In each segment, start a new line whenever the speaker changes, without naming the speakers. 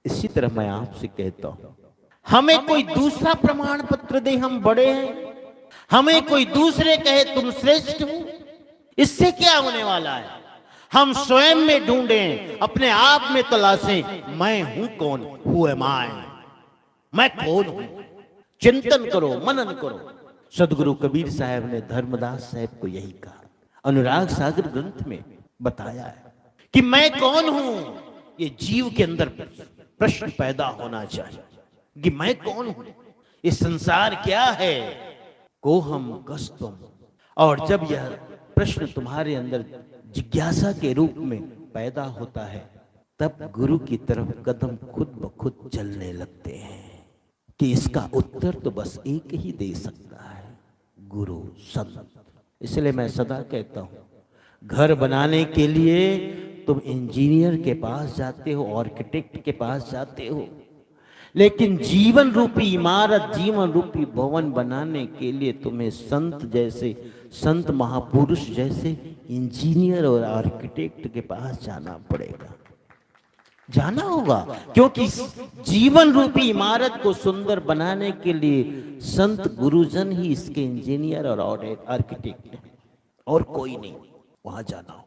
इसी तरह मैं आपसे कहता हूं, हमें कोई दूसरा प्रमाण पत्र दे हम बड़े हैं, हमें कोई दूसरे कहे तुम श्रेष्ठ हो, इससे क्या होने वाला है? हम स्वयं में ढूंढें, अपने आप में तलाशें, मैं हूं कौन, हु एम आई, मैं कौन हूं। चिंतन करो, मनन करो। सदगुरु कबीर साहब ने धर्मदास साहब को यही कहा, अनुराग सागर ग्रंथ में बताया है कि मैं कौन हूं। ये जीव के अंदर प्रश्न पैदा होना चाहिए कि मैं कौन हूं, ये संसार क्या है, को हम कस्तम। और जब यह प्रश्न तुम्हारे अंदर जिज्ञासा के रूप में पैदा होता है, तब गुरु की तरफ कदम खुद ब खुद चलने लगते हैं कि इसका उत्तर तो बस एक ही दे सकता है, गुरु संत। इसलिए मैं सदा कहता हूं, घर बनाने के लिए तुम इंजीनियर के पास जाते हो, आर्किटेक्ट के पास जाते हो, लेकिन जीवन रूपी इमारत, जीवन रूपी भवन बनाने के लिए तुम्हें संत जैसे, संत महापुरुष जैसे इंजीनियर और आर्किटेक्ट के पास जाना पड़ेगा, जाना होगा। क्योंकि जीवन रूपी इमारत को सुंदर बनाने के लिए संत गुरुजन ही इसके इंजीनियर और आर्किटेक्ट हैं, और कोई नहीं। वहां जाना हो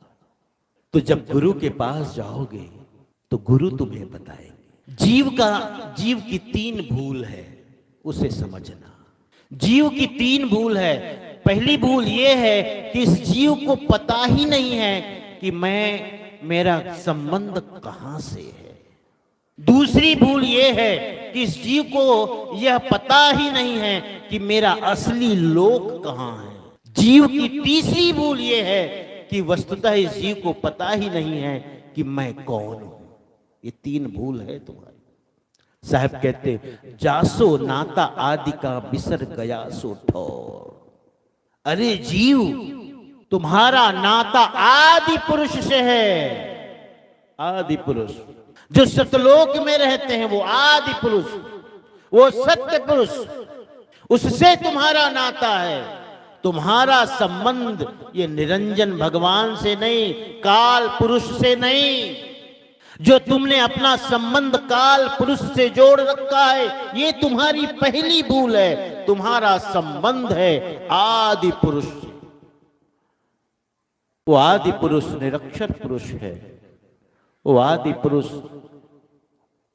तो जब गुरु के पास जाओगे तो गुरु तुम्हें बताएंगे। जीव की 3 भूल है, उसे समझना। जीव की 3 भूल है। पहली भूल यह है कि इस जीव को पता ही नहीं है कि मेरा संबंध कहां से है। दूसरी भूल यह है कि इस जीव को यह पता ही नहीं है कि मेरा असली लोक कहां है। जीव की तीसरी भूल यह है कि वस्तुतः इस जीव को पता ही नहीं है कि मैं कौन हूं। ये 3 भूल है तुम्हारी। साहब कहते, जासो नाता आदि का बिसर गया सो ठोर। अरे जीव, तुम्हारा नाता आदि पुरुष से है। आदि पुरुष जो सतलोक में रहते हैं, वो आदि पुरुष, वो सत्य पुरुष, उससे तुम्हारा नाता है। तुम्हारा संबंध ये निरंजन भगवान से नहीं, काल पुरुष से नहीं। जो तुमने अपना संबंध काल पुरुष से जोड़ रखा है, ये तुम्हारी पहली भूल है। तुम्हारा संबंध है आदि पुरुष। वो आदि पुरुष निरक्षर पुरुष है। वो आदि पुरुष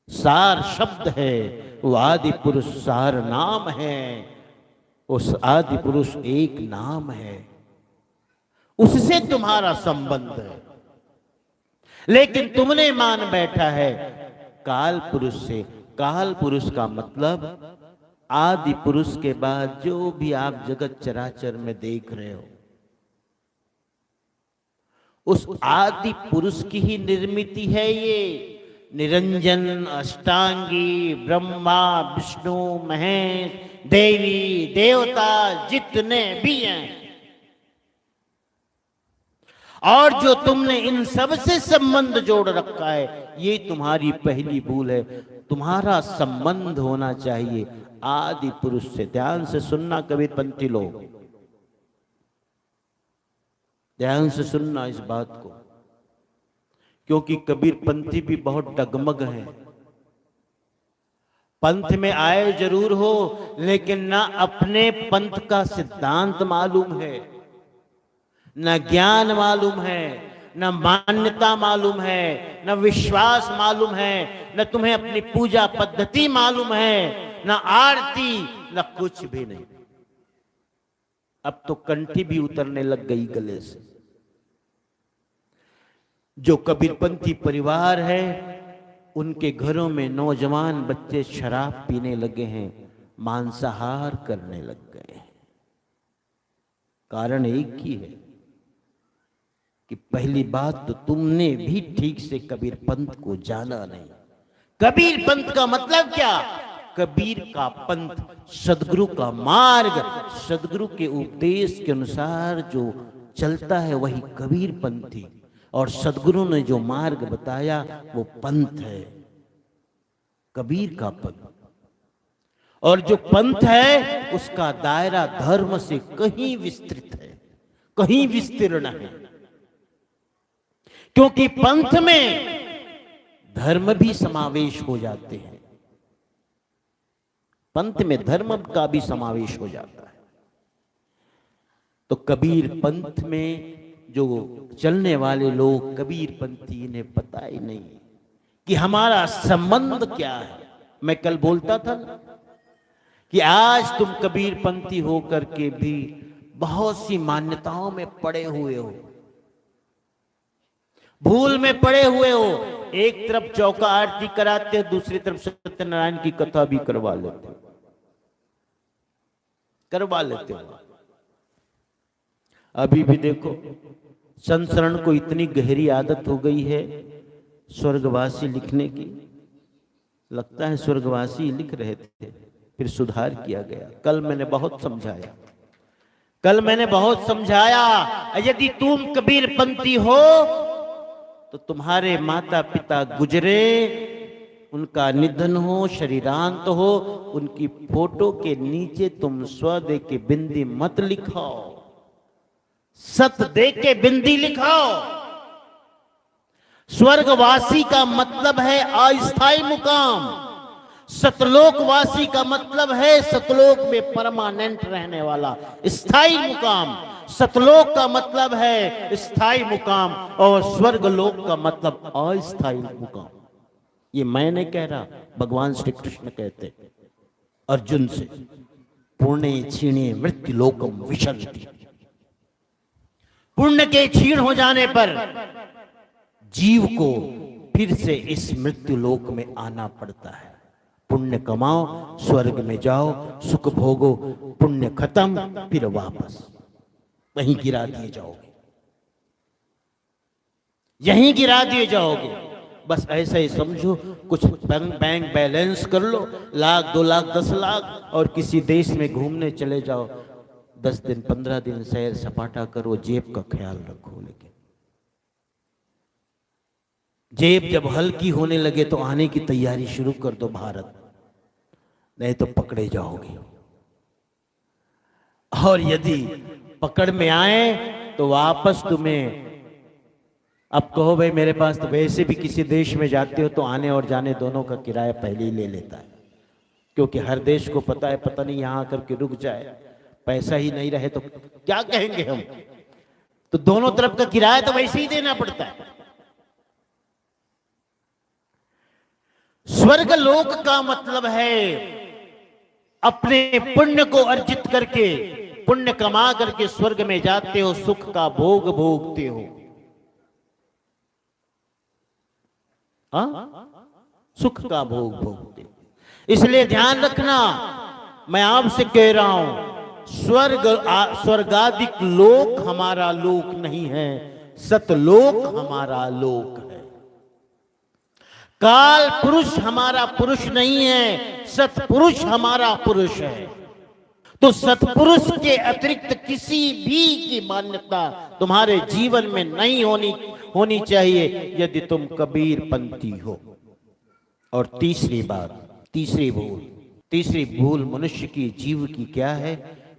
सार शब्द है। वो आदि पुरुष सार नाम है। उस आदि पुरुष एक नाम है, उससे तुम्हारा संबंध है। लेकिन तुमने मान बैठा है काल पुरुष से। काल पुरुष का मतलब आदि पुरुष के बाद जो भी आप जगत चराचर में देख रहे हो, उस आदि पुरुष की ही निर्मिति है ये। निरंजन, अष्टांगी, ब्रह्मा, विष्णु, महेश, देवी देवता जितने भी हैं, और जो तुमने इन सब से संबंध जोड़ रखा है, ये तुम्हारी पहली भूल है। तुम्हारा संबंध होना चाहिए आदि पुरुष से। ध्यान से सुनना कबीरपंथी लोग, ध्यान से सुनना इस बात को, क्योंकि कबीरपंथी भी बहुत डगमग है। पंथ में आए जरूर हो, लेकिन ना अपने पंथ का सिद्धांत मालूम है, न ज्ञान मालूम है, न मान्यता मालूम है, न विश्वास मालूम है, न तुम्हें अपनी पूजा पद्धति मालूम है, न आरती, न कुछ भी नहीं। अब तो कंठी भी उतरने लग गई गले से। जो कबीरपंथी परिवार है, उनके घरों में नौजवान बच्चे शराब पीने लगे हैं, मांसाहार करने लग गए हैं। कारण एक ही है कि पहली बात तो तुमने भी ठीक से कबीर पंथ को जाना नहीं। कबीर पंथ का मतलब क्या? कबीर का पंथ, सदगुरु का मार्ग, सदगुरु के उपदेश के अनुसार जो चलता है वही कबीर पंथी। और सदगुरु ने जो मार्ग बताया वो पंथ है, कबीर का पंथ। और जो पंथ है उसका दायरा धर्म से कहीं विस्तृत है, कहीं विस्तीर्ण है। क्योंकि पंथ में धर्म भी समावेश हो जाते हैं, पंथ में धर्म का भी समावेश हो जाता है। तो कबीर पंथ में जो चलने वाले लोग कबीर पंथी, इन्हें पता ही नहीं कि हमारा संबंध क्या है। मैं कल बोलता था ना कि आज तुम कबीर पंथी होकर के भी बहुत सी मान्यताओं में पड़े हुए हो, भूल में पड़े हुए हो। एक तरफ चौका आरती कराते हो, दूसरी तरफ सत्यनारायण की कथा भी करवा लेते हो। अभी भी देखो, संसरण को इतनी गहरी आदत हो गई है स्वर्गवासी लिखने की। लगता है स्वर्गवासी लिख रहे थे, फिर सुधार किया गया। कल मैंने बहुत समझाया, यदि तुम कबीर पंथी हो तो तुम्हारे माता पिता गुजरे, उनका निधन हो, शरीरांत हो, उनकी फोटो के नीचे तुम स्व दे के बिंदी मत लिखाओ, सत दे के बिंदी लिखाओ। स्वर्गवासी का मतलब है अस्थायी मुकाम, सतलोकवासी का मतलब है सतलोक में परमानेंट रहने वाला स्थायी मुकाम। सतलोक का मतलब है स्थायी मुकाम और स्वर्गलोक का मतलब अस्थायी मुकाम। ये मैं नहीं कह रहा, भगवान श्री कृष्ण कहते अर्जुन से, पुण्य क्षीणे मृत्यु लोकम विशन्ति। पुण्य के क्षीण हो जाने पर जीव को फिर से इस मृत्यु लोक में आना पड़ता है। पुण्य कमाओ, स्वर्ग में जाओ, सुख भोगो, पुण्य खत्म, फिर वापस वहीं गिरा दिए जाओगे। बस ऐसा ही समझो, कुछ बैंक बैलेंस कर लो, 1,00,000, 2,00,000, 10,00,000, और किसी देश में घूमने चले जाओ, 10 दिन 15 दिन सैर सपाटा करो, जेब का ख्याल रखो। लेकिन जेब जब हल्की होने लगे तो आने की तैयारी शुरू कर दो भारत, नहीं तो पकड़े जाओगे। और यदि पकड़ में आए तो वापस तुम्हें, अब कहो भाई मेरे पास तो वैसे भी किसी देश में जाते हो तो आने और जाने दोनों का किराया पहले ही ले लेता है, क्योंकि हर देश को पता है पता नहीं यहां आकर के रुक जाए, पैसा ही नहीं रहे तो क्या कहेंगे हम। तो दोनों तरफ का किराया तो वैसे ही देना पड़ता है। स्वर्ग लोक का मतलब है अपने पुण्य को अर्जित करके, पुण्य कमा करके स्वर्ग में जाते हो, सुख का भोग भोगते हो। सुख का भोग भोगते हो। इसलिए ध्यान रखना, मैं आपसे कह रहा हूं, स्वर्गादिक लोक हमारा लोक नहीं है, सतलोक हमारा लोक है। काल पुरुष हमारा पुरुष नहीं है, सतपुरुष हमारा पुरुष है। तो सतपुरुष के अतिरिक्त किसी भी की मान्यता तुम्हारे जीवन में नहीं होनी चाहिए यदि तुम कबीर पंथी हो। और तीसरी बात, तीसरी भूल मनुष्य की, जीव की क्या है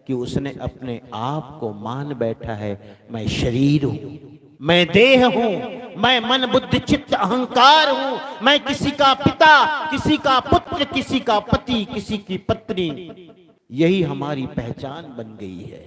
कि उसने अपने आप को मान बैठा है, मैं शरीर हूं, मैं देह हूं, मैं मन बुद्धि चित्त अहंकार हूं, मैं किसी का पिता, किसी का पुत्र, किसी का पति, किसी की पत्नी। यही हमारी पहचान बन गई है।